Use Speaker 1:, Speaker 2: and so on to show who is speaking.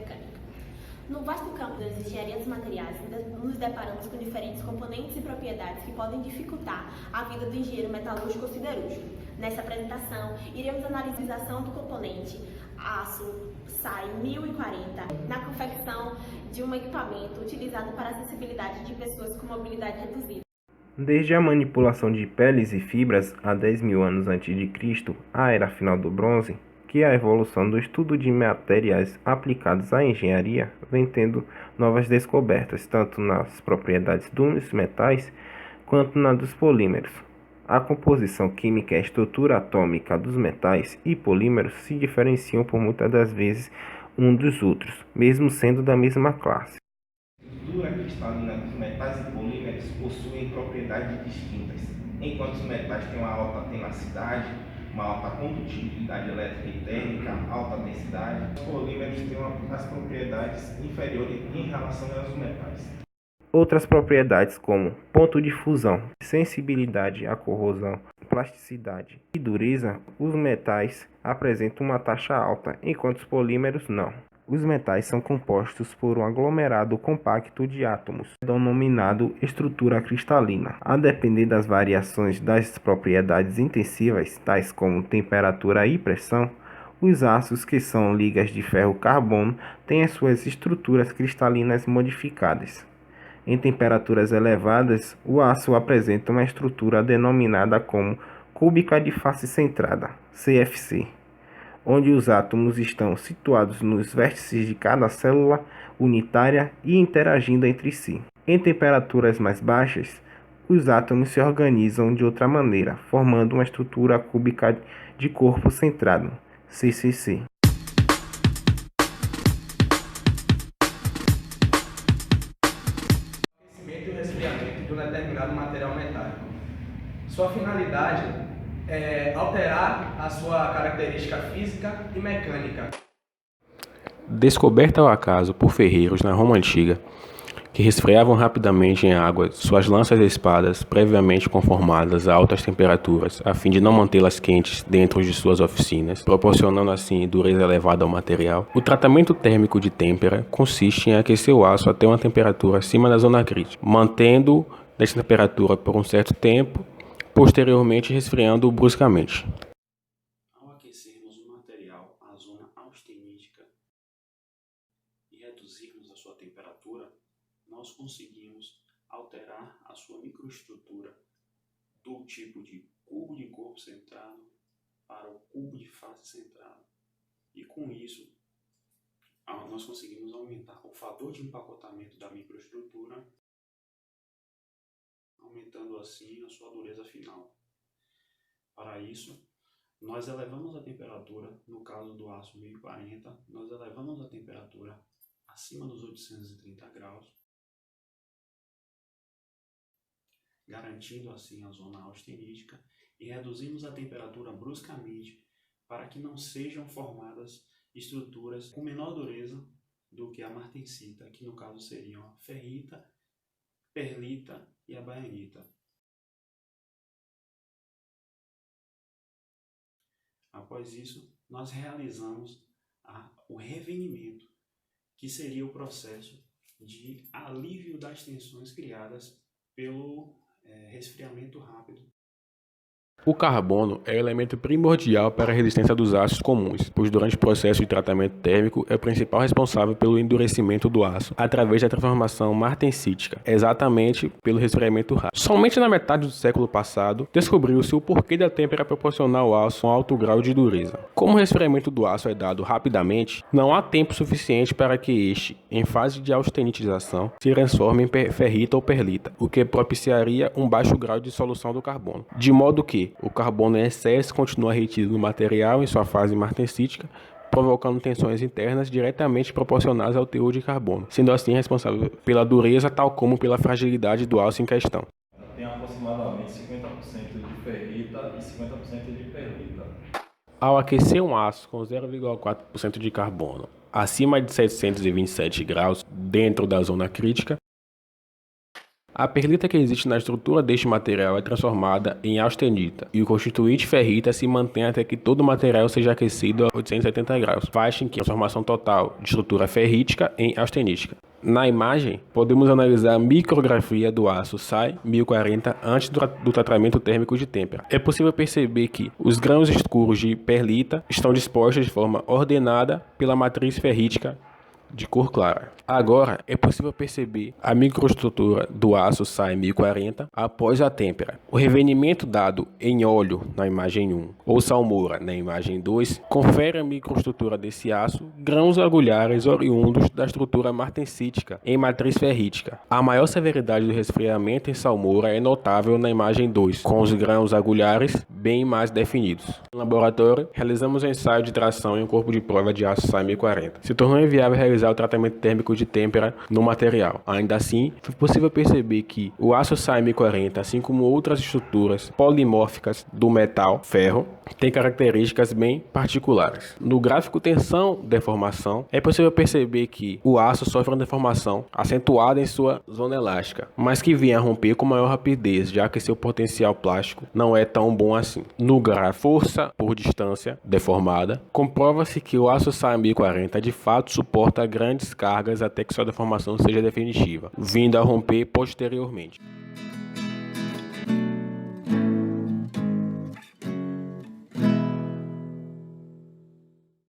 Speaker 1: mecânica. No vasto campo das engenharias dos materiais, nos deparamos com diferentes componentes e propriedades que podem dificultar a vida do engenheiro metalúrgico ou siderúrgico. Nessa apresentação, iremos analisar a ação do componente aço SAI 1040 na confecção de um equipamento utilizado para a acessibilidade de pessoas com mobilidade reduzida.
Speaker 2: Desde a manipulação de peles e fibras há 10.000 anos antes de Cristo, a era final do bronze, que a evolução do estudo de materiais aplicados à engenharia vem tendo novas descobertas, tanto nas propriedades dos metais quanto na dos polímeros. A composição química e a estrutura atômica dos metais e polímeros se diferenciam por muitas das vezes um dos outros, mesmo sendo da mesma classe. A estrutura cristalina dos metais e polímeros possuem propriedades distintas. Enquanto os metais têm uma alta tenacidade, uma alta condutibilidade elétrica e térmica, alta densidade, os polímeros têm as propriedades inferiores em relação aos metais. Outras propriedades como ponto de fusão, sensibilidade à corrosão, plasticidade e dureza, os metais apresentam uma taxa alta, enquanto os polímeros não. Os metais são compostos por um aglomerado compacto de átomos, denominado estrutura cristalina. A depender das variações das propriedades intensivas, tais como temperatura e pressão, os aços, que são ligas de ferro-carbono, têm as suas estruturas cristalinas modificadas. Em temperaturas elevadas, o aço apresenta uma estrutura denominada como cúbica de face centrada, CFC, onde os átomos estão situados nos vértices de cada célula unitária e interagindo entre si. Em temperaturas mais baixas, os átomos se organizam de outra maneira, formando uma estrutura cúbica de corpo centrado, CCC.
Speaker 3: E o resfriamento de um determinado material metálico. Sua finalidade é alterar a sua característica física e mecânica.
Speaker 4: Descoberta ao acaso por ferreiros na Roma Antiga, que resfriavam rapidamente em água suas lanças e espadas previamente conformadas a altas temperaturas, a fim de não mantê-las quentes dentro de suas oficinas, proporcionando assim dureza elevada ao material. O tratamento térmico de têmpera consiste em aquecer o aço até uma temperatura acima da zona crítica, mantendo essa temperatura por um certo tempo, posteriormente resfriando-o bruscamente.
Speaker 5: Ao aquecermos o material à zona austenítica e reduzirmos a sua temperatura, nós conseguimos alterar a sua microestrutura do tipo de cubo de corpo centrado para o cubo de face centrado. E com isso, nós conseguimos aumentar o fator de empacotamento da microestrutura, aumentando assim a sua dureza final. Para isso, nós elevamos a temperatura, no caso do aço 1040, nós elevamos a temperatura acima dos 830 graus, garantindo assim a zona austenítica, e reduzimos a temperatura bruscamente para que não sejam formadas estruturas com menor dureza do que a martensita, que no caso seriam a ferrita, perlita e a baianita. Após isso, nós realizamos o revenimento, que seria o processo de alívio das tensões criadas pelo resfriamento rápido.
Speaker 4: O carbono é o elemento primordial para a resistência dos aços comuns, pois durante o processo de tratamento térmico é o principal responsável pelo endurecimento do aço, através da transformação martensítica, exatamente pelo resfriamento rápido. Somente na metade do século passado, descobriu-se o porquê da têmpera proporcionar ao aço um alto grau de dureza. Como o resfriamento do aço é dado rapidamente, não há tempo suficiente para que este, em fase de austenitização, se transforme em ferrita ou perlita, o que propiciaria um baixo grau de dissolução do carbono, de modo que o carbono em excesso continua retido no material em sua fase martensítica, provocando tensões internas diretamente proporcionais ao teor de carbono, sendo assim responsável pela dureza, tal como pela fragilidade do aço em questão.
Speaker 6: Tem aproximadamente 50% de ferrita e 50% de perlita.
Speaker 4: Ao aquecer um aço com 0,4% de carbono acima de 727 graus dentro da zona crítica, A perlita que existe na estrutura deste material é transformada em austenita e o constituinte ferrita se mantém até que todo o material seja aquecido a 870 graus, faz com que a transformação total de estrutura ferrítica em austenítica. Na imagem, podemos analisar a micrografia do aço SAI 1040 antes do tratamento térmico de têmpera. É possível perceber que os grãos escuros de perlita estão dispostos de forma ordenada pela matriz ferrítica de cor clara. Agora, é possível perceber a microestrutura do aço SAI 1040 após a têmpera. O revenimento dado em óleo na imagem 1 ou salmoura na imagem 2 confere à microestrutura desse aço grãos agulhares oriundos da estrutura martensítica em matriz ferrítica. A maior severidade do resfriamento em salmoura é notável na imagem 2, com os grãos agulhares bem mais definidos. No laboratório, realizamos um ensaio de tração em um corpo de prova de aço SAI 1040. Se tornou inviável realizar o tratamento térmico de têmpera no material. Ainda assim, foi possível perceber que o aço SAI 1040, assim como outras estruturas polimórficas do metal ferro, tem características bem particulares. No gráfico tensão-deformação, é possível perceber que o aço sofre uma deformação acentuada em sua zona elástica, mas que vem a romper com maior rapidez, já que seu potencial plástico não é tão bom assim. No gráfico força por distância deformada, comprova-se que o aço SAI 1040 de fato suporta grandes cargas até que sua deformação seja definitiva, vindo a romper posteriormente.